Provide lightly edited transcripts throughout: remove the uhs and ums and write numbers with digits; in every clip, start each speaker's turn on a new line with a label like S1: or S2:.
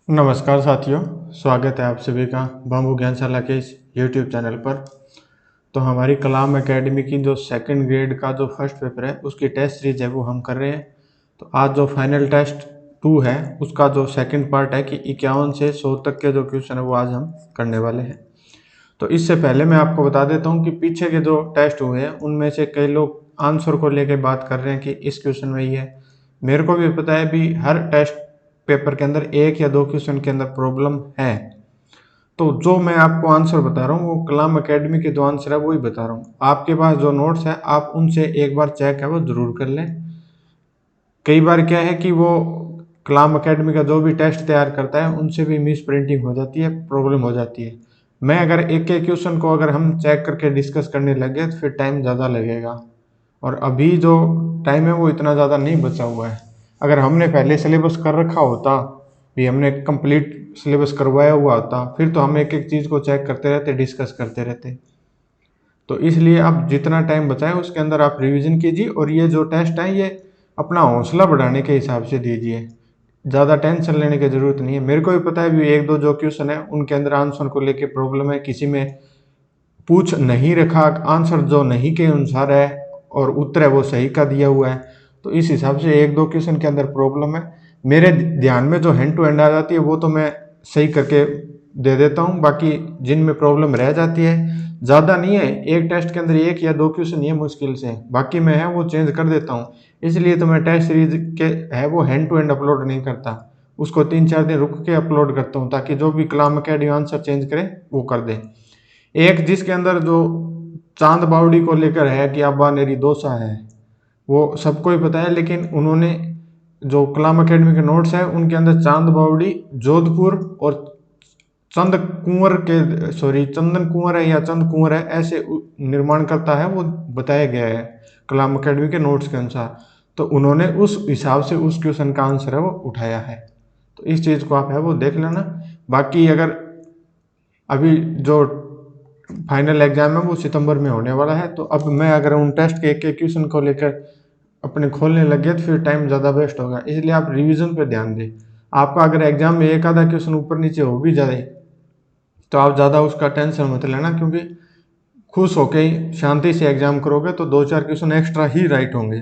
S1: नमस्कार साथियों, स्वागत है आप सभी का बाम्बू ज्ञानशाला के इस YouTube चैनल पर। तो हमारी कलाम एकेडमी की जो सेकंड ग्रेड का जो फर्स्ट पेपर है उसकी टेस्ट सीरीज है वो हम कर रहे हैं। तो आज जो फाइनल टेस्ट 2 है उसका जो सेकंड पार्ट है कि 51 से 100 तक के जो क्वेश्चन है वो आज हम करने वाले हैं। तो इससे पहले मैं आपको बता देता हूँ कि पीछे के जो टेस्ट हुए हैं उनमें से कई लोग आंसर को लेकर बात कर रहे हैं कि इस क्वेश्चन में ये है। मेरे को भी पता है भी हर टेस्ट पेपर के अंदर एक या दो क्वेश्चन के अंदर प्रॉब्लम है। तो जो मैं आपको आंसर बता रहा हूँ वो कलाम एकेडमी के जो आंसर है वही बता रहा हूँ। आपके पास जो नोट्स है आप उनसे एक बार चेक है वो जरूर कर लें। कई बार क्या है कि वो कलाम एकेडमी का जो भी टेस्ट तैयार करता है उनसे भी मिस प्रिंटिंग हो जाती है, प्रॉब्लम हो जाती है। मैं अगर एक एक क्वेश्चन को अगर हम चेक करके डिस्कस करने लगे तो फिर टाइम ज़्यादा लगेगा, और अभी जो टाइम है वो इतना ज़्यादा नहीं बचा हुआ है। अगर हमने पहले सिलेबस कर रखा होता, भी हमने कंप्लीट सिलेबस करवाया हुआ होता, फिर तो हम एक एक चीज़ को चेक करते रहते, डिस्कस करते रहते। तो इसलिए आप जितना टाइम बचाएं उसके अंदर आप रिवीजन कीजिए, और ये जो टेस्ट है ये अपना हौसला बढ़ाने के हिसाब से दीजिए। ज़्यादा टेंशन लेने की ज़रूरत नहीं है। मेरे को भी पता है भी एक दो जो क्वेश्चन है उनके अंदर आंसर को लेके प्रॉब्लम है, किसी में पूछ नहीं रखा, आंसर जो नहीं के अनुसार है और उत्तर है वो सही का दिया हुआ है। तो इस हिसाब से एक दो क्वेश्चन के अंदर प्रॉब्लम है। मेरे ध्यान में जो हैंड टू हैंड आ जाती है वो तो मैं सही करके दे देता हूँ, बाकी जिनमें प्रॉब्लम रह जाती है ज़्यादा नहीं है, एक टेस्ट के अंदर एक या दो क्वेश्चन ही है मुश्किल से, बाकी मैं है वो चेंज कर देता हूँ। इसलिए तो मैं टेस्ट सीरीज के है वो हैंड टू हैंड अपलोड नहीं करता, उसको 3-4 दिन रुक के अपलोड करता हूँ, ताकि जो भी कलाम अकेडमी आंसर चेंज करे वो कर दे। एक जिसके अंदर जो चांद बावड़ी को लेकर है कि अब्बा नेरी दोसा है, वो सबको ही पता है, लेकिन उन्होंने जो कलाम एकेडमी के नोट्स है उनके अंदर चांद बावड़ी जोधपुर और चंद कुंवर के चंदन कुंवर है या चंद कुंवर है ऐसे निर्माण करता है वो बताया गया है कलाम एकेडमी के नोट्स के अनुसार। तो उन्होंने उस हिसाब से उस क्वेश्चन का आंसर है वो उठाया है। तो इस चीज़ को आप है वो देख लेना। बाकी अगर अभी जो फाइनल एग्जाम है वो सितंबर में होने वाला है, तो अब मैं अगर उन टेस्ट के एक एक क्वेश्चन को लेकर अपने खोलने लग गया तो फिर टाइम ज़्यादा वेस्ट होगा। इसलिए आप रिवीजन पे ध्यान दें। आपका अगर एग्जाम में एक आधा क्वेश्चन ऊपर नीचे हो भी जाए तो आप ज़्यादा उसका टेंशन मत लेना, क्योंकि खुश होके ही शांति से एग्जाम करोगे तो 2-4 क्वेश्चन एक्स्ट्रा ही राइट होंगे।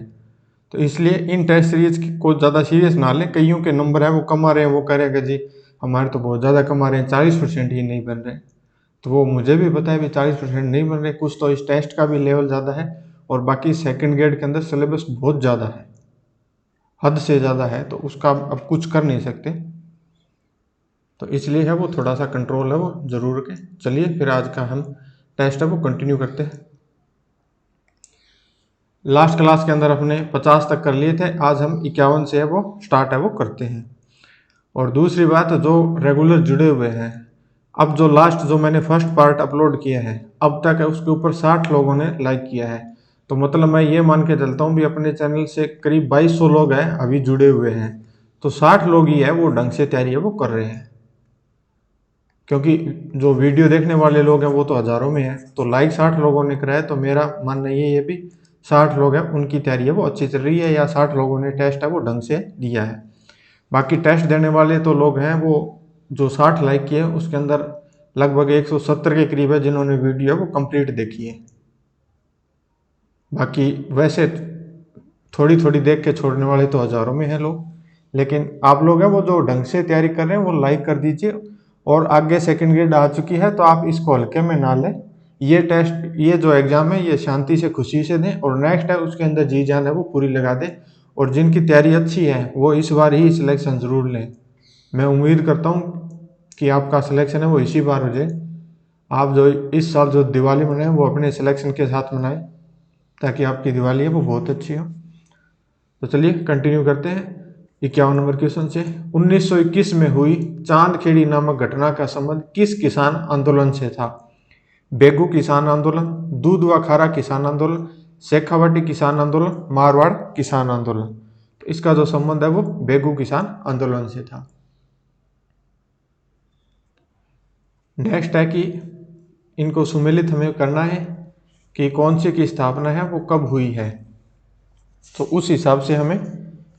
S1: तो इसलिए इन टेस्ट सीरीज को ज़्यादा सीरियस ना लें। कईयों के नंबर है वो कम आ रहे हैं, वो करेगा जी हमारे तो बहुत ज़्यादा कम आ रहे हैं, 40% ही नहीं बन रहे। तो वो मुझे भी पता है भी 40% नहीं बन रहे, कुछ तो इस टेस्ट का भी लेवल ज़्यादा है, और बाकी सेकंड ग्रेड के अंदर सिलेबस बहुत ज़्यादा है, हद से ज़्यादा है, तो उसका अब कुछ कर नहीं सकते। तो इसलिए है वो थोड़ा सा कंट्रोल है वो जरूर के। चलिए फिर आज का हम टेस्ट है वो कंटिन्यू करते हैं। लास्ट क्लास के अंदर अपने 50 तक कर लिए थे, आज हम 51 से है वो स्टार्ट है वो करते हैं। और दूसरी बात, जो रेगुलर जुड़े हुए हैं, अब जो लास्ट जो मैंने फर्स्ट पार्ट अपलोड किया है अब तक है उसके ऊपर 60 लोगों ने लाइक किया है। तो मतलब मैं ये मान के चलता हूँ भी अपने चैनल से करीब 2200 लोग हैं अभी जुड़े हुए हैं, तो 60 लोग ही है वो ढंग से तैयारी है वो कर रहे हैं। क्योंकि जो वीडियो देखने वाले लोग हैं वो तो हज़ारों में है, तो लाइक 60 लोगों ने कराया, तो मेरा मानना ये है भी 60 लोग हैं उनकी तैयारी है वो अच्छी चल रही है, या 60 लोगों ने टेस्ट है वो ढंग से दिया है। बाकी टेस्ट देने वाले तो लोग हैं वो जो 60 लाइक किए उसके अंदर लगभग 170 के करीब है जिन्होंने वीडियो वो कंप्लीट देखी है। बाकी वैसे थोड़ी थोड़ी देख के छोड़ने वाले तो हज़ारों में हैं लोग, लेकिन आप लोग हैं वो जो ढंग से तैयारी कर रहे हैं वो लाइक कर दीजिए। और आगे सेकंड ग्रेड आ चुकी है तो आप इसको हल्के में ना लें। ये टेस्ट ये जो एग्ज़ाम है ये शांति से खुशी से दें, और नेक्स्ट है उसके अंदर जी जान है वो पूरी लगा दें। और जिनकी तैयारी अच्छी है वो इस बार ही सिलेक्शन ज़रूर लें। मैं उम्मीद करता हूँ कि आपका सिलेक्शन है वो इसी बार हो जाए। आप जो इस साल जो दिवाली मनाएं वो अपने सिलेक्शन के साथ मनाएं, ताकि आपकी दिवाली है वो बहुत अच्छी हो। तो चलिए कंटिन्यू करते हैं 51 नंबर क्वेश्चन से। 1921 में हुई चांदखेड़ी नामक घटना का संबंध किस किसान आंदोलन से था? बेगू किसान आंदोलन, दूध व खारा किसान आंदोलन, शेखावाटी किसान आंदोलन, मारवाड़ किसान आंदोलन। तो इसका जो संबंध है वो बेगू किसान आंदोलन से था। नेक्स्ट है कि इनको सुमेलित हमें करना है कि कौन सी की स्थापना है वो कब हुई है, तो उस हिसाब से हमें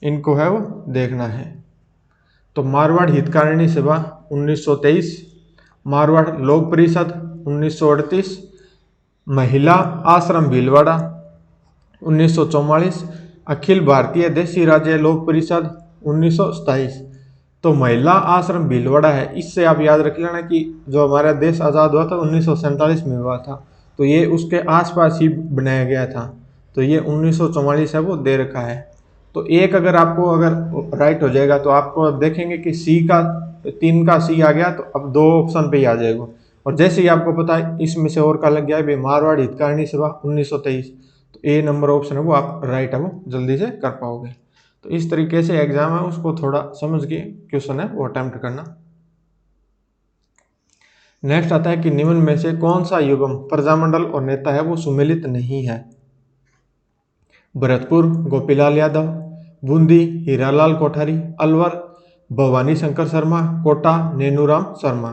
S1: इनको है वो देखना है। तो मारवाड़ हितकारिणी सभा 1923, मारवाड़ लोक परिषद 1938, महिला आश्रम भीलवाड़ा 1944, अखिल भारतीय देशी राज्य लोक परिषद 1927। तो महिला आश्रम भीलवाड़ा है, इससे आप याद रख लेना कि जो हमारा देश आज़ाद हुआ था 1947 में हुआ था, तो ये उसके आसपास ही बनाया गया था। तो ये 1944 है, वो दे रखा है। तो एक अगर आपको अगर राइट हो जाएगा तो आपको देखेंगे कि सी का 3 का सी आ गया, तो अब 2 ऑप्शन पे ही आ जाएगा। और जैसे ही आपको पता है इसमें से और का लग गया है मारवाड़ हितकारिणी सभा 1923, तो ए नंबर ऑप्शन है वो आप राइट है वो जल्दी से कर पाओगे। तो इस तरीके से एग्जाम है उसको थोड़ा समझ के क्वेश्चन है वो अटेम्प्ट करना। नेक्स्ट आता है कि निम्न में से कौन सा युगम प्रजामंडल और नेता है वो सुमेलित नहीं है। भरतपुर गोपीलाल यादव, बूंदी हीरालाल कोठारी, अलवर भवानी शंकर शर्मा, कोटा नेनूराम शर्मा।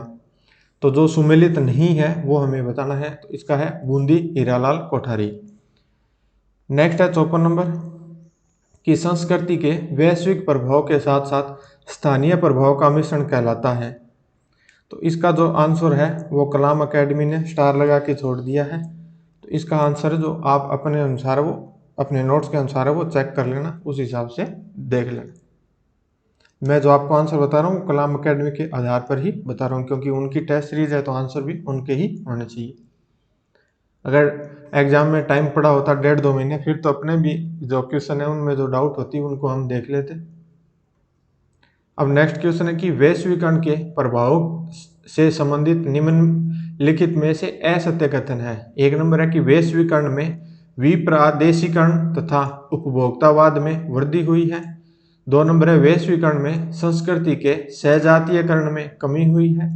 S1: तो जो सुमेलित नहीं है वो हमें बताना है, तो इसका है बूंदी हीरालाल कोठारी। नेक्स्ट है 54 नंबर कि संस्कृति के वैश्विक प्रभाव के साथ साथ स्थानीय प्रभाव का मिश्रण कहलाता है। तो इसका जो आंसर है वो कलाम एकेडमी ने स्टार लगा के छोड़ दिया है। तो इसका आंसर जो आप अपने अनुसार वो अपने नोट्स के अनुसार है वो चेक कर लेना, उस हिसाब से देख लेना। मैं जो आपको आंसर बता रहा हूँ कलाम एकेडमी के आधार पर ही बता रहा हूँ, क्योंकि उनकी टेस्ट सीरीज है तो आंसर भी उनके ही होने चाहिए। अगर एग्जाम में टाइम पड़ा होता 1.5-2 महीने, फिर तो अपने भी जो क्वेश्चन है उनमें जो डाउट होती है उनको हम देख लेते। अब नेक्स्ट क्वेश्चन है कि वैश्वीकरण के प्रभाव से संबंधित निम्नलिखित में से असत्य कथन है। 1 नंबर है कि वैश्वीकरण में विप्रादेशीकरण तथा उपभोक्तावाद में वृद्धि हुई है। 2 नंबर है वैश्वीकरण में संस्कृति के सहजातीयकरण में कमी हुई है।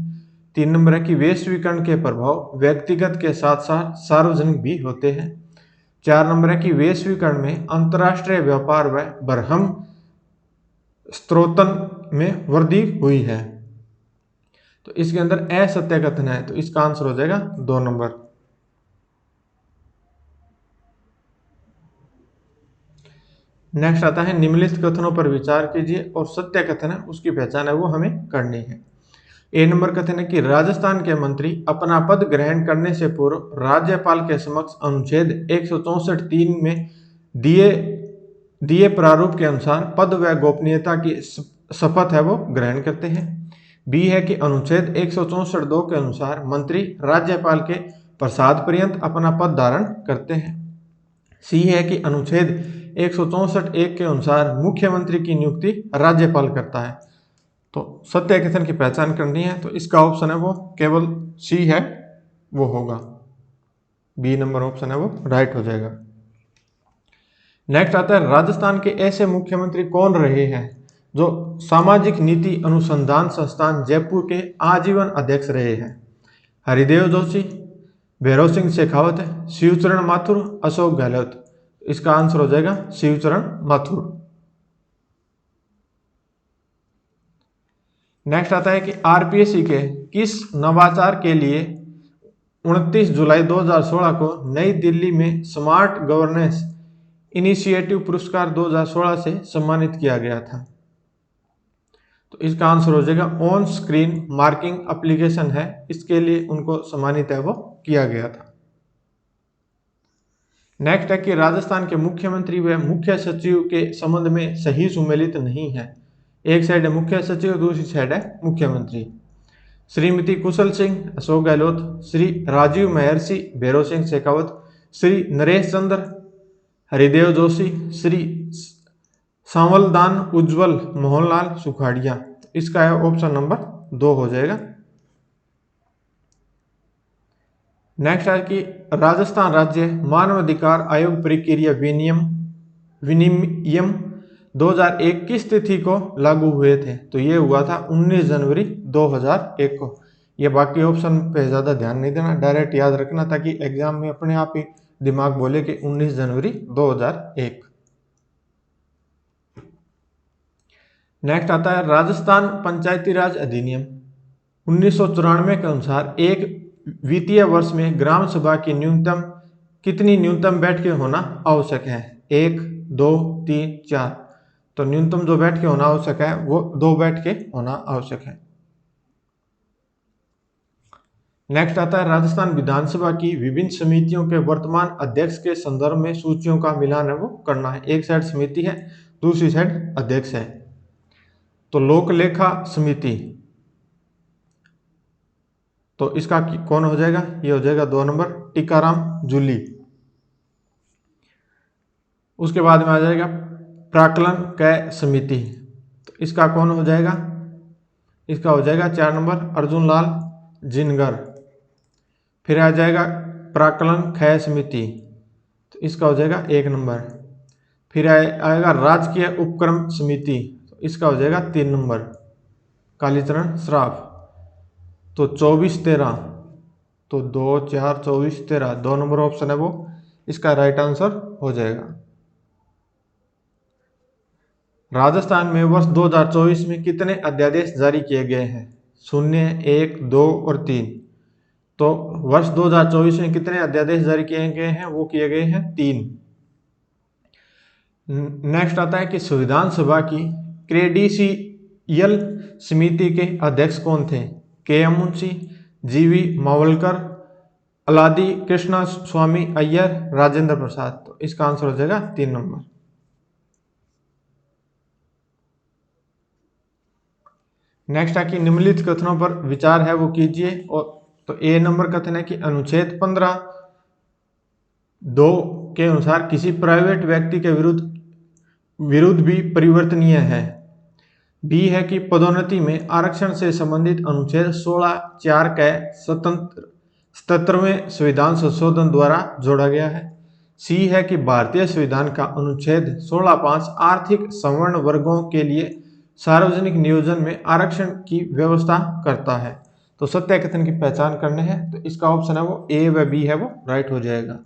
S1: 3 नंबर है कि वैश्वीकरण के प्रभाव व्यक्तिगत के साथ साथ सार्वजनिक भी होते हैं। 4 नंबर है कि वैश्वीकरण में अंतर्राष्ट्रीय व्यापार व बरहम स्त्रोतन में वृद्धि हुई है। तो इसके अंदर असत्य कथन है, तो इसका आंसर हो जाएगा 2 नंबर। नेक्स्ट आता है निम्नलिखित कथनों पर विचार कीजिए और सत्य कथन है उसकी पहचान है वो हमें करनी है। ए नंबर कथन है कि राजस्थान के मंत्री अपना पद ग्रहण करने से पूर्व राज्यपाल के समक्ष अनुच्छेद 164(3) में दिए प्रारूप के अनुसार पद व गोपनीयता की शपथ है वो ग्रहण करते हैं। बी है कि अनुच्छेद 164(2) के अनुसार मंत्री राज्यपाल के प्रसाद पर्यंत अपना पद धारण करते हैं। सी है कि अनुच्छेद 164(1) के अनुसार मुख्यमंत्री की नियुक्ति राज्यपाल करता है। तो सत्य कथन की पहचान करनी है, तो इसका ऑप्शन है वो केवल सी है वो होगा, बी नंबर ऑप्शन है वो राइट हो जाएगा। नेक्स्ट आता है राजस्थान के ऐसे मुख्यमंत्री कौन रहे हैं जो सामाजिक नीति अनुसंधान संस्थान जयपुर के आजीवन अध्यक्ष रहे हैं। हरिदेव जोशी, भैरव सिंह शेखावत, शिवचरण माथुर, अशोक गहलोत। इसका आंसर हो जाएगा शिवचरण माथुर। नेक्स्ट आता है कि आरपीएससी के किस नवाचार के लिए 29 जुलाई 2016 को नई दिल्ली में स्मार्ट गवर्नेंस इनिशिएटिव पुरस्कार 2016 से सम्मानित किया गया था। तो इसका आंसर हो जाएगा ऑन स्क्रीन मार्किंग एप्लीकेशन है, इसके लिए उनको सम्मानित है वो किया गया था। नेक्स्ट है कि राजस्थान के मुख्यमंत्री व मुख्य सचिव के संबंध में सही सुमेलित नहीं है। एक साइड है मुख्य सचिव, दूसरी साइड है मुख्यमंत्री। श्रीमती कुशल सिंह अशोक गहलोत, श्री राजीव महर्षि भैरव सिंह शेखावत, श्री नरेश चंद्र हरिदेव जोशी, श्री सांवलदान उज्जवल मोहनलाल सुखाड़िया। इसका है ऑप्शन नंबर 2 हो जाएगा। नेक्स्ट है कि राजस्थान राज्य मानवाधिकार आयोग प्रक्रिया विनियम 2001 किस तिथि को लागू हुए थे। तो ये हुआ था 19 जनवरी 2001 को। ये बाकी ऑप्शन पे ज़्यादा ध्यान नहीं देना, डायरेक्ट याद रखना ताकि एग्जाम में अपने आप ही दिमाग बोले कि 19 जनवरी 2001। नेक्स्ट आता है राजस्थान पंचायती राज अधिनियम 1994 के अनुसार एक वित्तीय वर्ष में ग्राम सभा की कितनी न्यूनतम बैठकें होना आवश्यक है। 1, 2, 3, 4। तो न्यूनतम जो बैठ के होना आवश्यक है वो 2 बैठ के होना आवश्यक है। नेक्स्ट आता है राजस्थान विधानसभा की विभिन्न समितियों के वर्तमान अध्यक्ष के संदर्भ में सूचियों का मिलान है वो करना है। एक साइड समिति है, दूसरी साइड अध्यक्ष है। तो लोक लेखा समिति, तो इसका कौन हो जाएगा, ये हो जाएगा 2 नंबर टीकाराम जूली। उसके बाद में आ जाएगा प्राक्कलन कै समिति, तो इसका कौन हो जाएगा, इसका हो जाएगा 4 नंबर अर्जुन लाल जिनगर। फिर आ जाएगा प्राक्कलन खय समिति, तो इसका हो जाएगा 1 नंबर। फिर आएगा राजकीय उपक्रम समिति, तो इसका हो जाएगा 3 नंबर कालीचरण श्राफ। तो 24-13, तो 2, 4, 24, 13, 2 नंबर ऑप्शन है वो इसका राइट आंसर हो जाएगा। राजस्थान में वर्ष 2024 में कितने अध्यादेश जारी किए गए हैं? 0, 1, 2 और 3। तो वर्ष 2024 में कितने अध्यादेश जारी किए गए हैं? वो किए गए हैं 3। नेक्स्ट आता है कि संविधान सभा की क्रेडिशियल समिति के अध्यक्ष कौन थे? के.एम. मुंशी, जी.वी. मावलकर, अलादी कृष्णा स्वामी अय्यर, राजेंद्र प्रसाद। तो इसका आंसर हो जाएगा 3 नंबर। नेक्स्ट है कि निम्नलिखित कथनों पर विचार है वो कीजिए। और तो ए नंबर कथन है कि अनुच्छेद 15(2) के अनुसार किसी प्राइवेट व्यक्ति के विरुद्ध भी परिवर्तनीय है। बी है कि पदोन्नति में आरक्षण से संबंधित अनुच्छेद 16(4) के 77वें संविधान संशोधन द्वारा जोड़ा गया है। सी है कि भारतीय संविधान का अनुच्छेद 16(5) आर्थिक सवर्ण वर्गों के लिए सार्वजनिक नियोजन में आरक्षण की व्यवस्था करता है। तो सत्य कथन की पहचान करने हैं, तो इसका ऑप्शन है वो ए व बी है वो राइट हो जाएगा।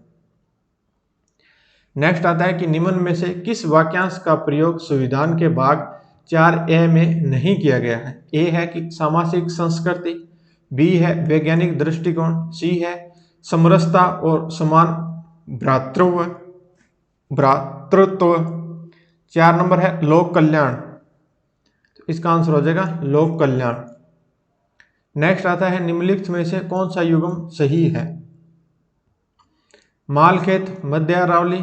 S1: नेक्स्ट आता है कि निम्न में से किस वाक्यांश का प्रयोग संविधान के भाग 4A में नहीं किया गया है? ए है कि सामाजिक संस्कृति, बी है वैज्ञानिक दृष्टिकोण, सी है समरसता और समान भ्रातृत्व, 4 नंबर है लोक कल्याण। तो इसका आंसर हो जाएगा लोक कल्याण। नेक्स्ट आता है निम्नलिखित में से कौन सा युग्म सही है? मालखेत मध्य अरावली,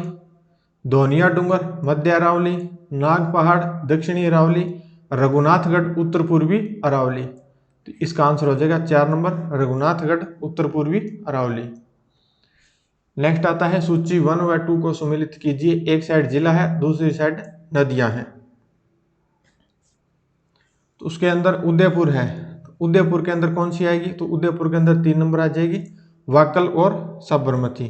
S1: धोनिया डूंगर मध्य अरावली, नाग पहाड़ दक्षिणी अरावली, रघुनाथगढ़ उत्तर पूर्वी अरावली। तो इसका आंसर हो जाएगा 4 नंबर रघुनाथगढ़ उत्तर पूर्वी अरावली। नेक्स्ट आता है सूची 1 व 2 को सम्मिलित कीजिए। एक साइड जिला है, दूसरी साइड नदियां हैं। तो उसके अंदर उदयपुर है, तो उदयपुर के अंदर कौन सी आएगी? तो उदयपुर के अंदर 3 नंबर आ जाएगी वाकल और साबरमती।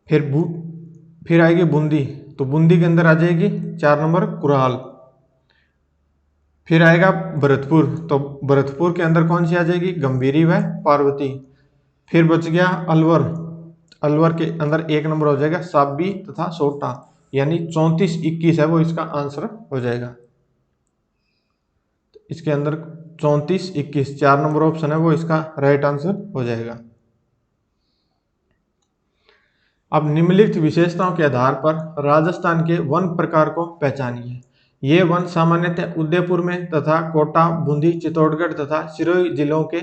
S1: फिर आएगी बूंदी, तो बूंदी के अंदर आ जाएगी 4 नंबर कुराल। फिर आएगा भरतपुर, तो भरतपुर के अंदर कौन सी आ जाएगी? गंभीरी व पार्वती। फिर बच गया अलवर, अलवर के अंदर 1 नंबर हो जाएगा साबी तथा सोटा, यानी 34-21 है वो इसका आंसर हो जाएगा। तो इसके अंदर 34-21 4 नंबर ऑप्शन है वो इसका राइट आंसर हो जाएगा। अब निम्नलिखित विशेषताओं के आधार पर राजस्थान के वन प्रकार को पहचानिए। ये वन सामान्यतः उदयपुर में तथा कोटा, बूंदी, चित्तौड़गढ़ तथा सिरोही जिलों के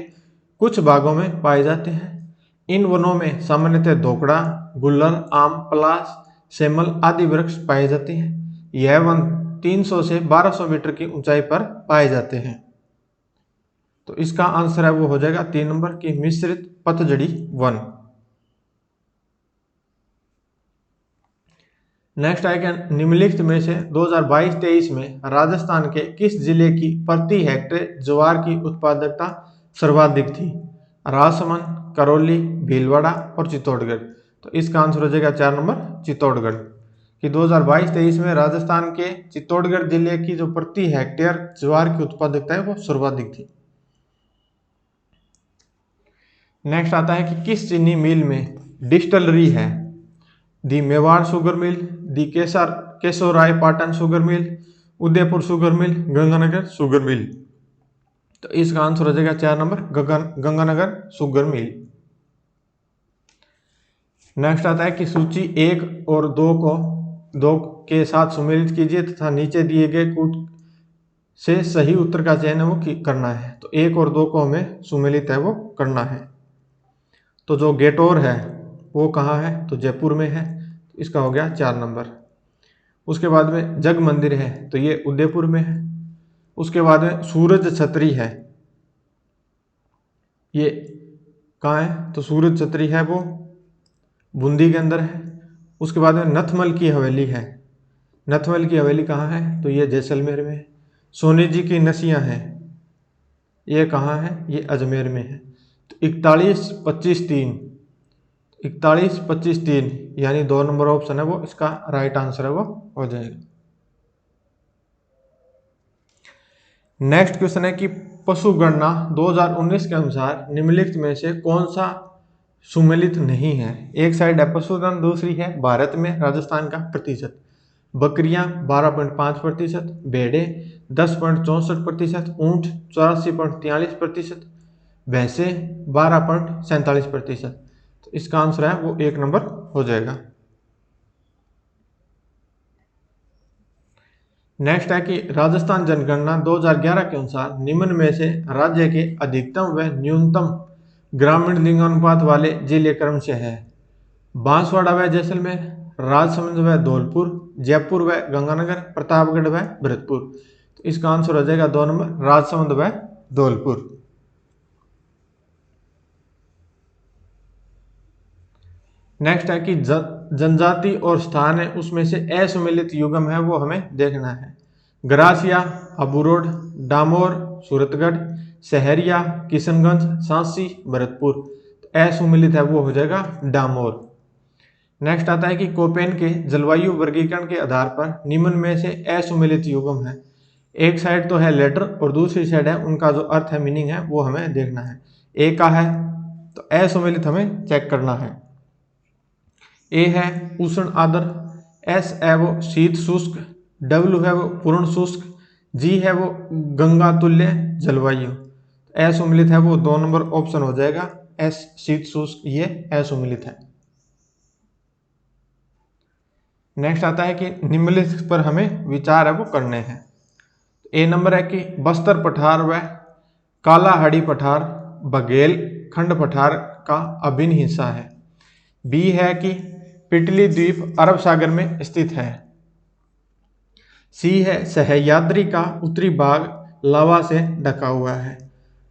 S1: कुछ भागों में पाए जाते हैं। इन वनों में सामान्यतः धोकड़ा, गुल्लर, आम, पलास, सेमल आदि वृक्ष पाए जाते हैं। यह वन 300 से 1200 मीटर की ऊंचाई पर पाए जाते हैं। तो इसका आंसर है वो हो जाएगा 3 नंबर की मिश्रित पतझड़ी वन। नेक्स्ट आएगा निम्नलिखित में से 2022-23 में राजस्थान के किस जिले की प्रति हेक्टेयर ज्वार की उत्पादकता सर्वाधिक थी? राजसमंद, करौली, भीलवाड़ा और चित्तौड़गढ़। तो इसका आंसर हो जाएगा 4 नंबर चित्तौड़गढ़। कि 2022-23 में राजस्थान के चित्तौड़गढ़ जिले की जो प्रति हेक्टेयर ज्वार की उत्पादकता है वो सर्वाधिक थी। नेक्स्ट आता है कि किस चीनी मिल में डिस्टलरी है? The Mewar sugar mill, the Keshorai Patan sugar mill, Udaipur sugar mill, Ganganagar sugar mill. तो इसका आंसर हो जाएगा 4 number Ganganagar sugar mill. Next आता है कि सूची 1 और 2 को दो के साथ सुमेलित कीजिए तथा नीचे दिए गए कूट से सही उत्तर का चयन है वो करना है। तो 1 और 2 को हमें सुमेलित है वो करना है। तो जो गेटोर है वो कहाँ है, तो जयपुर में है, तो इसका हो गया 4 नंबर। उसके बाद में जग मंदिर है तो ये उदयपुर में है। उसके बाद में सूरज छतरी है, ये कहाँ है, तो सूरज छतरी है वो बूंदी के अंदर है। उसके बाद में नथमल की हवेली है, नथमल की हवेली कहाँ है, तो ये जैसलमेर में है। सोनी जी की नसियाँ हैं, ये कहाँ है, ये अजमेर में है। तो 41, 25, 3, 41, 25, 3 यानी 2 नंबर ऑप्शन है वो इसका राइट आंसर है वो हो जाएगा। नेक्स्ट क्वेश्चन है कि पशु गणना 2019 के अनुसार निम्नलिखित में से कौन सा सुमेलित नहीं है। एक साइड है पशुधन, दूसरी है भारत में राजस्थान का प्रतिशत। बकरियां 12.5%, भेड़े 10.64%, ऊंट 84.43%, भैंसे 12.47%। तो इसका आंसर है वो 1 नंबर हो जाएगा। नेक्स्ट है कि राजस्थान जनगणना 2011 के अनुसार निम्न में से राज्य के अधिकतम व न्यूनतम ग्रामीण लिंगानुपात वाले जिले क्रम से है। बांसवाड़ा व जैसलमेर, राजसमंद व धौलपुर, जयपुर व गंगानगर, प्रतापगढ़ व भरतपुर। तो इसका आंसर हो जाएगा 2 नंबर राजसमंद व धौलपुर। नेक्स्ट है कि जनजाति और स्थान है उसमें से असुमेलित युग्म है वो हमें देखना है। गरासिया, अबूरोड, डामोर, सूरतगढ़, सहरिया, किशनगंज, सांची, भरतपुर। तो असुमेलित है वो हो जाएगा डामोर। नेक्स्ट आता है कि कोपेन के जलवायु वर्गीकरण के आधार पर निम्न में से असुमेलित युग्म है। एक साइड तो है लेटर और दूसरी साइड है उनका जो अर्थ है, मीनिंग है वो हमें देखना है। ए का है तो असुमेलित हमें चेक करना है। ए है उष्ण आर्द्र, एस है वो शीत शुष्क, डब्ल्यू है वो पूर्ण शुष्क, जी है वो गंगा तुल्य जलवायु। असुमेलित है वो 2 नंबर ऑप्शन हो जाएगा, एस शीत शुष्क, ये असुमेलित है। नेक्स्ट आता है कि निम्नलिखित पर हमें विचार है वो करने हैं। ए नंबर है कि बस्तर पठार व कालाहाड़ी पठार बघेल खंड पठार का अभिन्न हिस्सा है। बी है कि पिटली द्वीप अरब सागर में स्थित है। सी है सह्याद्री का उत्तरी भाग लावा से ढका हुआ है।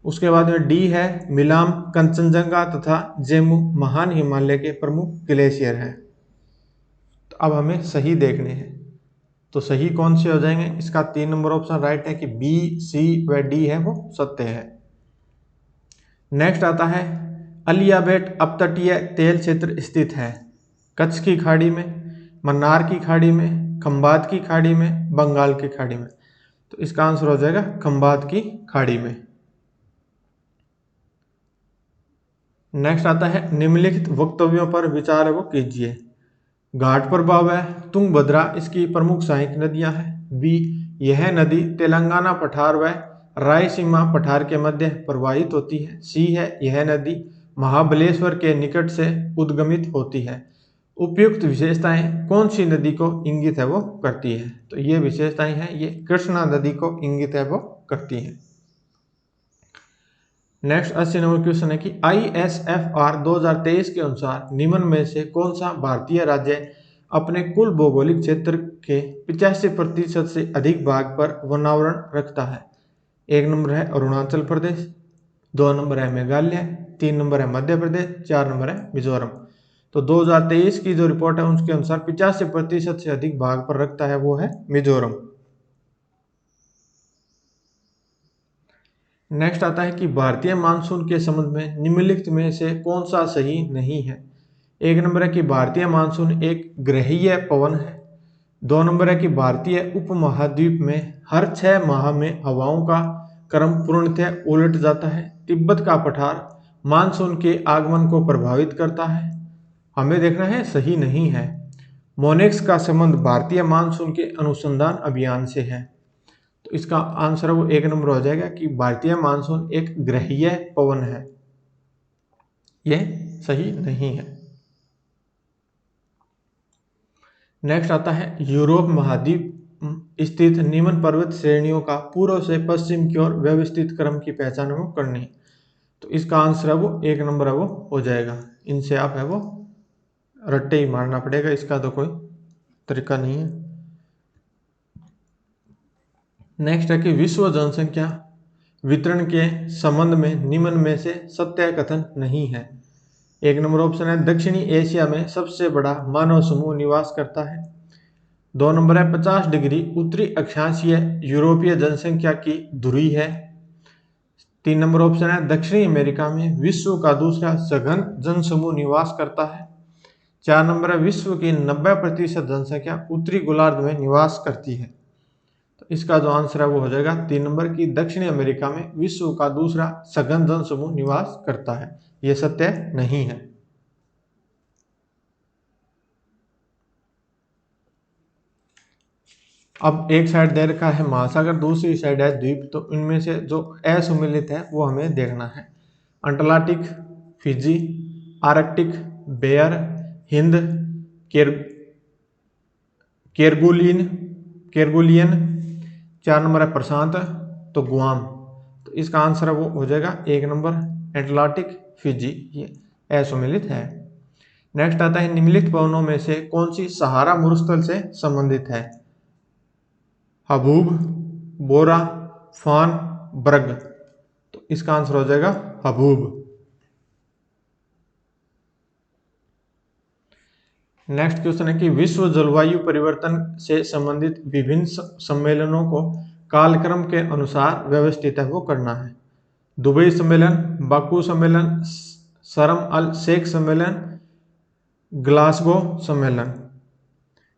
S1: उसके बाद में डी है मिलाम, कंचनजंगा तथा जेमू महान हिमालय के प्रमुख ग्लेशियर हैं। तो अब हमें सही देखने हैं, तो सही कौन से हो जाएंगे, इसका 3 नंबर ऑप्शन राइट है कि बी, सी व डी है वो सत्य है। नेक्स्ट आता है अलियाबेट अपतटीय तेल क्षेत्र स्थित है। कच्छ की खाड़ी में, मन्नार की खाड़ी में, खंबात की खाड़ी में, बंगाल की खाड़ी में। तो इसका आंसर हो जाएगा खंबात की खाड़ी में। नेक्स्ट आता है निम्नलिखित वक्तव्यों पर विचार वो कीजिए। घाट प्रभाव है, तुंगभद्रा इसकी प्रमुख सहायक नदियां हैं। बी, यह नदी तेलंगाना पठार व रायसीमा पठार के मध्य प्रवाहित होती है। सी है यह नदी महाबलेश्वर के निकट से उद्गमित होती है। उपयुक्त विशेषताएं कौन सी नदी को इंगित है वो करती है, तो ये विशेषताएं हैं ये कृष्णा नदी को इंगित है वो करती है। नेक्स्ट 80 नंबर क्वेश्चन है कि ISFR 2023 के अनुसार निम्न में से कौन सा भारतीय राज्य अपने कुल भौगोलिक क्षेत्र के 85% से अधिक भाग पर वनावरण रखता है। 1 नंबर है अरुणाचल प्रदेश, 2 नंबर है मेघालय, 3 नंबर है मध्य प्रदेश, 4 नंबर है मिजोरम। तो 2023 की जो रिपोर्ट है उसके अनुसार 85% से अधिक भाग पर रखता है वो है मिजोरम। नेक्स्ट आता है कि भारतीय मानसून के संबंध में निम्नलिखित में से कौन सा सही नहीं है। 1 नंबर है कि भारतीय मानसून एक ग्रहीय पवन है। 2 नंबर है कि भारतीय उपमहाद्वीप में हर 6 माह में हवाओं का क्रम पूर्णतः उलट जाता है। तिब्बत का पठार मानसून के आगमन को प्रभावित करता है। हमें देखना है सही नहीं है। मोनेक्स का संबंध भारतीय मानसून के अनुसंधान अभियान से है। तो इसका आंसर वो 1 नंबर हो जाएगा कि भारतीय मानसून एक ग्रहीय पवन है, यह सही नहीं है। नेक्स्ट आता है यूरोप महाद्वीप स्थित निम्न पर्वत श्रेणियों का पूर्व से पश्चिम की ओर व्यवस्थित क्रम की पहचान वो करनी। तो इसका आंसर है वो 1 नंबर है वो हो जाएगा। इनसे आप है वो रट्टे ही मारना पड़ेगा, इसका तो कोई तरीका नहीं है। नेक्स्ट है कि विश्व जनसंख्या वितरण के संबंध में निम्न में से सत्य कथन नहीं है। 1 नंबर ऑप्शन है दक्षिणी एशिया में सबसे बड़ा मानव समूह निवास करता है। 2 नंबर है 50 डिग्री उत्तरी अक्षांशीय यूरोपीय जनसंख्या की धुरी है। 3 नंबर ऑप्शन है दक्षिणी अमेरिका में विश्व का दूसरा सघन जनसमूह निवास करता है। 4 नंबर है विश्व की 90% जनसंख्या उत्तरी गोलार्ध में निवास करती है। तो इसका जो आंसर है वो हो जाएगा 3 नंबर की दक्षिणी अमेरिका में विश्व का दूसरा सघन जनसमूह निवास करता है। यह सत्य नहीं है। अब एक साइड दे रखा है महासागर, दूसरी साइड है द्वीप, तो इनमें से जो असुमिलित है वो हमें देखना है। Antarctic, Fiji, Arctic, bear, Hind, Kerguelen Kerguelen 4 number है प्रशांत, तो गुआम। तो इसका आंसर है वो हो जाएगा 1 नंबर एटलांटिक, फिजी, ये असुमिलित है। नेक्स्ट आता है निम्नलिखित पवनों में से कौन सी सहारा मरुस्थल से संबंधित है। हबूब, बोरा, फान, ब्रग। तो इसका आंसर हो जाएगा हबूब। नेक्स्ट क्वेश्चन है कि विश्व जलवायु परिवर्तन से संबंधित विभिन्न सम्मेलनों को कालक्रम के अनुसार व्यवस्थित है वो करना है। दुबई सम्मेलन, बाकू सम्मेलन, शर्म अल शेख सम्मेलन, ग्लासगो सम्मेलन।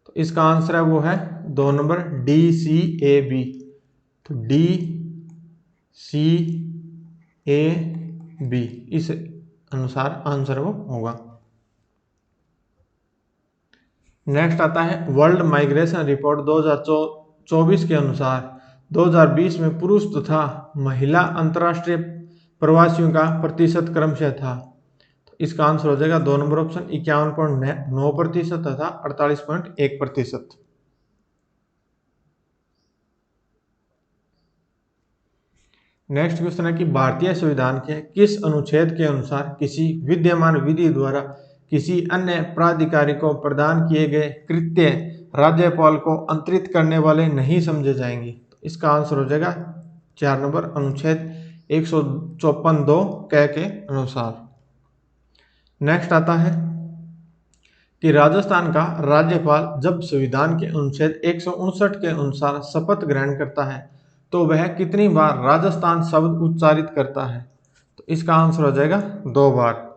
S1: तो इसका आंसर है वो है 2 नंबर DCAB। तो DCAB इस अनुसार आंसर वो होगा। नेक्स्ट आता है वर्ल्ड माइग्रेशन रिपोर्ट 2024 के अनुसार 2020 में पुरुष तथा महिला अंतर्राष्ट्रीय प्रवासियों का प्रतिशत क्रमशः था। तो इसका आंसर हो जाएगा 2 नंबर ऑप्शन 51.9% तथा 48.1%। नेक्स्ट क्वेश्चन है कि भारतीय संविधान के किस अनुच्छेद के अनुसार किसी विद्यमान विधि द्वारा किसी अन्य प्राधिकारी को प्रदान किए गए कृत्य राज्यपाल को अंतरित करने वाले नहीं समझे जाएंगे। तो इसका आंसर हो जाएगा 4 नंबर अनुच्छेद 154(2) के अनुसार। नेक्स्ट आता है कि राजस्थान का राज्यपाल जब संविधान के अनुच्छेद 159 के अनुसार शपथ ग्रहण करता है तो वह कितनी बार राजस्थान शब्द उच्चारित करता है। तो इसका आंसर हो जाएगा 2 बार।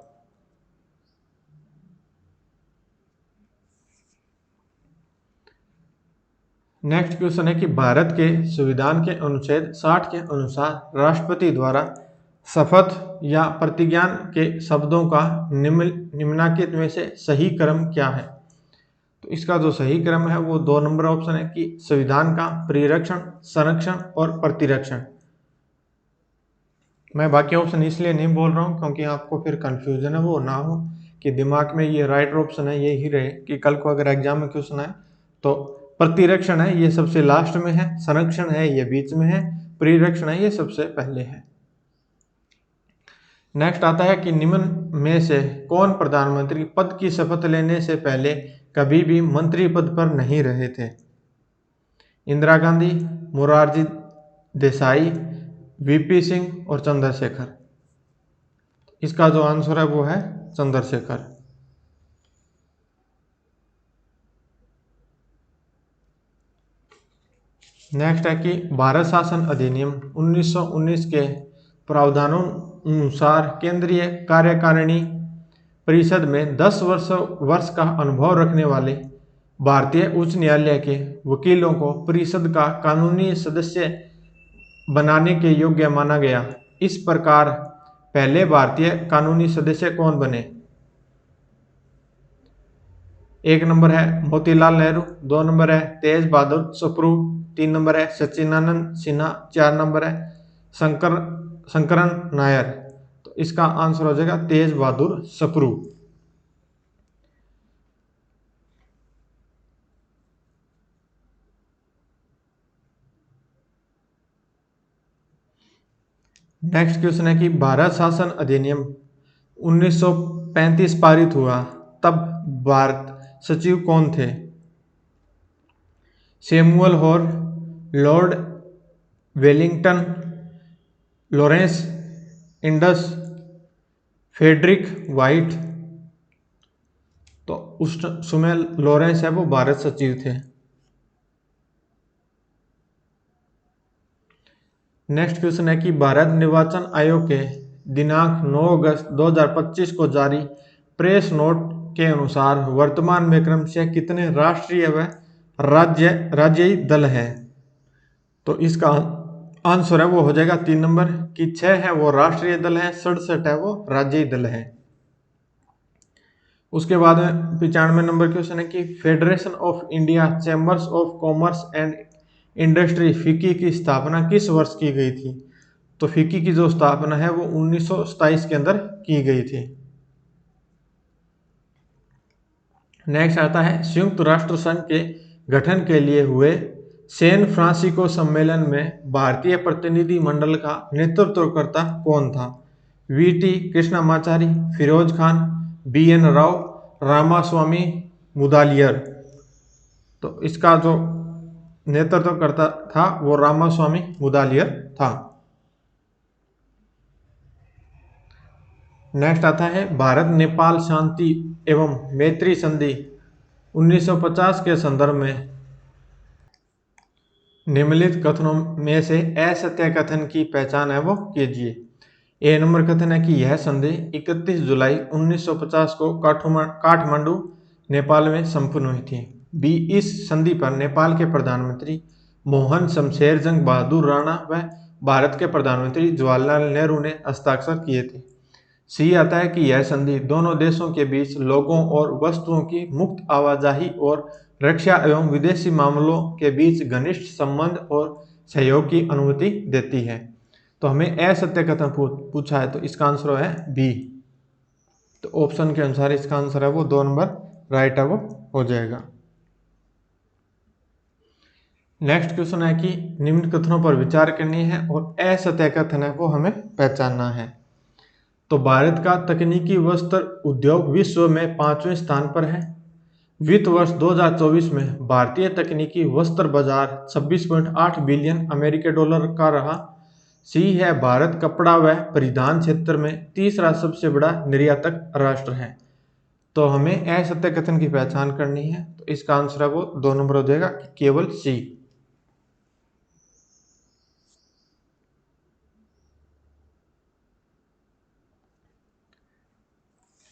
S1: नेक्स्ट क्वेश्चन है कि भारत के संविधान के अनुच्छेद 60 के अनुसार राष्ट्रपति द्वारा शपथ या प्रतिज्ञान के शब्दों का निम्नलिखित में से सही क्रम क्या है। तो इसका जो सही क्रम है वो 2 नंबर ऑप्शन है कि संविधान का परिरक्षण, संरक्षण और प्रतिरक्षण। मैं बाकी ऑप्शन इसलिए नहीं बोल रहा हूँ क्योंकि आपको फिर कंफ्यूजन है वो ना हो कि दिमाग में ये राइट ऑप्शन है ये ही रहे कि कल को अगर एग्जाम में क्वेश्चन आए तो प्रतिरक्षण है ये सबसे लास्ट में है, संरक्षण है ये बीच में है, परिरक्षण है ये सबसे पहले है। नेक्स्ट आता है कि निम्न में से कौन प्रधानमंत्री पद की शपथ लेने से पहले कभी भी मंत्री पद पर नहीं रहे थे। इंदिरा गांधी, मोरारजी देसाई, वीपी सिंह और चंद्रशेखर। इसका जो आंसर है वो है चंद्रशेखर। नेक्स्ट है कि भारत शासन अधिनियम 1919 के प्रावधानों अनुसार केंद्रीय कार्यकारिणी परिषद में 10 वर्ष का अनुभव रखने वाले भारतीय उच्च न्यायालय के वकीलों को परिषद का कानूनी सदस्य बनाने के योग्य माना गया। इस प्रकार पहले भारतीय कानूनी सदस्य कौन बने। 1 नंबर है मोतीलाल नेहरू, 2 नंबर है तेज बहादुर सप्रू, 3 नंबर है सच्चिदानंद सिन्हा, 4 नंबर है शंकरन नायर। तो इसका आंसर हो जाएगा तेज बहादुर सप्रू। नेक्स्ट क्वेश्चन है कि भारत शासन अधिनियम 1935 पारित हुआ, तब भारत सचिव कौन थे? Samuel Hoare, Lord Wellington, Lawrence Indus, Frederick Whyte. तो उस समय लॉरेंस है वो भारत सचिव थे। नेक्स्ट क्वेश्चन है कि भारत निर्वाचन आयोग के दिनांक 9 अगस्त 2025 को जारी प्रेस नोट के अनुसार वर्तमान में क्रमशः कितने राष्ट्रीय व राज्यीय दल हैं? तो इसका आंसर है वो हो जाएगा 3 नंबर कि 6 है वो राष्ट्रीय दल है, 67 है वो राज्यीय दल है। उसके बाद में 95 नंबर क्वेश्चन है कि federation of India chambers of commerce and industry FICCI की स्थापना किस वर्ष की गई थी? तो फिक्की की जो स्थापना है वो 1927 के अंदर की गई थी। नेक्स्ट आता है संयुक्त राष्ट्र संघ के गठन के लिए हुए सैन फ्रांसिस्को सम्मेलन में भारतीय प्रतिनिधि मंडल का नेतृत्वकर्ता कौन था? VT Krishnamachari, Firoz Khan, BN Rao, Ramaswami Mudaliar. तो इसका जो नेतृत्वकर्ता था वो रामास्वामी मुदालियर था। नेक्स्ट आता है भारत नेपाल शांति एवं मैत्री संधि 1950 के संदर्भ में निम्नलिखित कथनों में से असत्य कथन की पहचान है वो कीजिए। ए नंबर कथन है कि यह संधि 31 जुलाई 1950 को काठमांडू नेपाल में संपन्न हुई थी। बी इस संधि पर नेपाल के प्रधानमंत्री मोहन शमशेरजंग बहादुर राणा व भारत के प्रधानमंत्री जवाहरलाल नेहरू ने हस्ताक्षर किए थे। सी आता है कि यह संधि दोनों देशों के बीच लोगों और वस्तुओं की मुक्त आवाजाही और रक्षा एवं विदेशी मामलों के बीच घनिष्ठ संबंध और सहयोग की अनुमति देती है। तो हमें असत्य कथन पूछा है तो इसका आंसर है बी। तो ऑप्शन के अनुसार इसका आंसर है वो 2 नंबर राइट है वो हो जाएगा। नेक्स्ट क्वेश्चन है कि निम्न कथनों पर विचार करनी है और असत्य कथन है वो हमें पहचानना है। तो भारत का तकनीकी वस्त्र उद्योग विश्व में 5वें स्थान पर है। वित्त वर्ष 2024 में भारतीय तकनीकी वस्त्र बाजार 26.8 बिलियन अमेरिकी डॉलर का रहा। सी है भारत कपड़ा व परिधान क्षेत्र में तीसरा सबसे बड़ा निर्यातक राष्ट्र है। तो हमें असत्य कथन की पहचान करनी है तो इसका आंसर है वो 2 नंबर हो जाएगा केवल सी।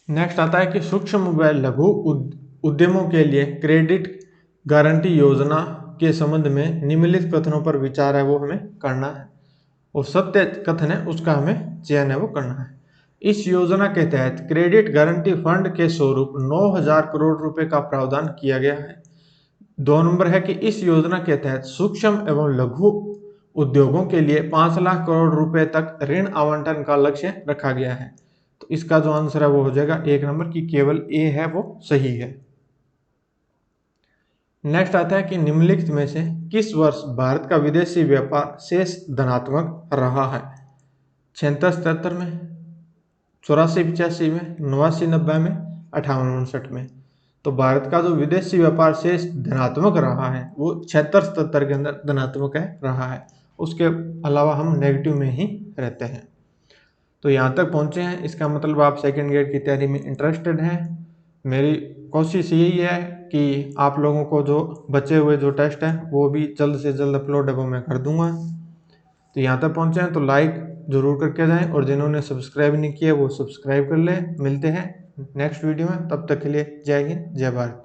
S1: नेक्स्ट आता है कि सूक्ष्म व लघु उद्यमों के लिए क्रेडिट गारंटी योजना के संबंध में निम्नलिखित कथनों पर विचार है वो हमें करना है और सत्य कथन है उसका हमें चयन है वो करना है। इस योजना के तहत क्रेडिट गारंटी फंड के स्वरूप 9,000 करोड़ रुपए का प्रावधान किया गया है। 2 नंबर है कि इस योजना के तहत सूक्ष्म एवं लघु उद्योगों के लिए 5 लाख करोड़ रुपए तक ऋण आवंटन का लक्ष्य रखा गया है। तो इसका जो आंसर है वो हो जाएगा 1 नंबर की केवल ए है वो सही है। नेक्स्ट आता है कि निम्नलिखित में से किस वर्ष भारत का विदेशी व्यापार शेष धनात्मक रहा है? 76-77 में, 84-85 में, 89-90 में, 58-59 में। तो भारत का जो विदेशी व्यापार शेष धनात्मक रहा है वो 76-77 के अंदर धनात्मक है रहा है। उसके अलावा हम नेगेटिव में ही रहते हैं। तो यहाँ तक पहुँचे हैं इसका मतलब आप सेकंड ग्रेड की तैयारी में इंटरेस्टेड हैं। मेरी कोशिश यही है कि आप लोगों को जो बचे हुए जो टेस्ट हैं वो भी जल्द से जल्द अपलोड है वो मैं कर दूंगा। तो यहाँ तक पहुँचे हैं तो लाइक ज़रूर करके जाएं और जिन्होंने सब्सक्राइब नहीं किया वो सब्सक्राइब कर लें। मिलते हैं नेक्स्ट वीडियो में, तब तक के लिए जय हिंद जय भारत।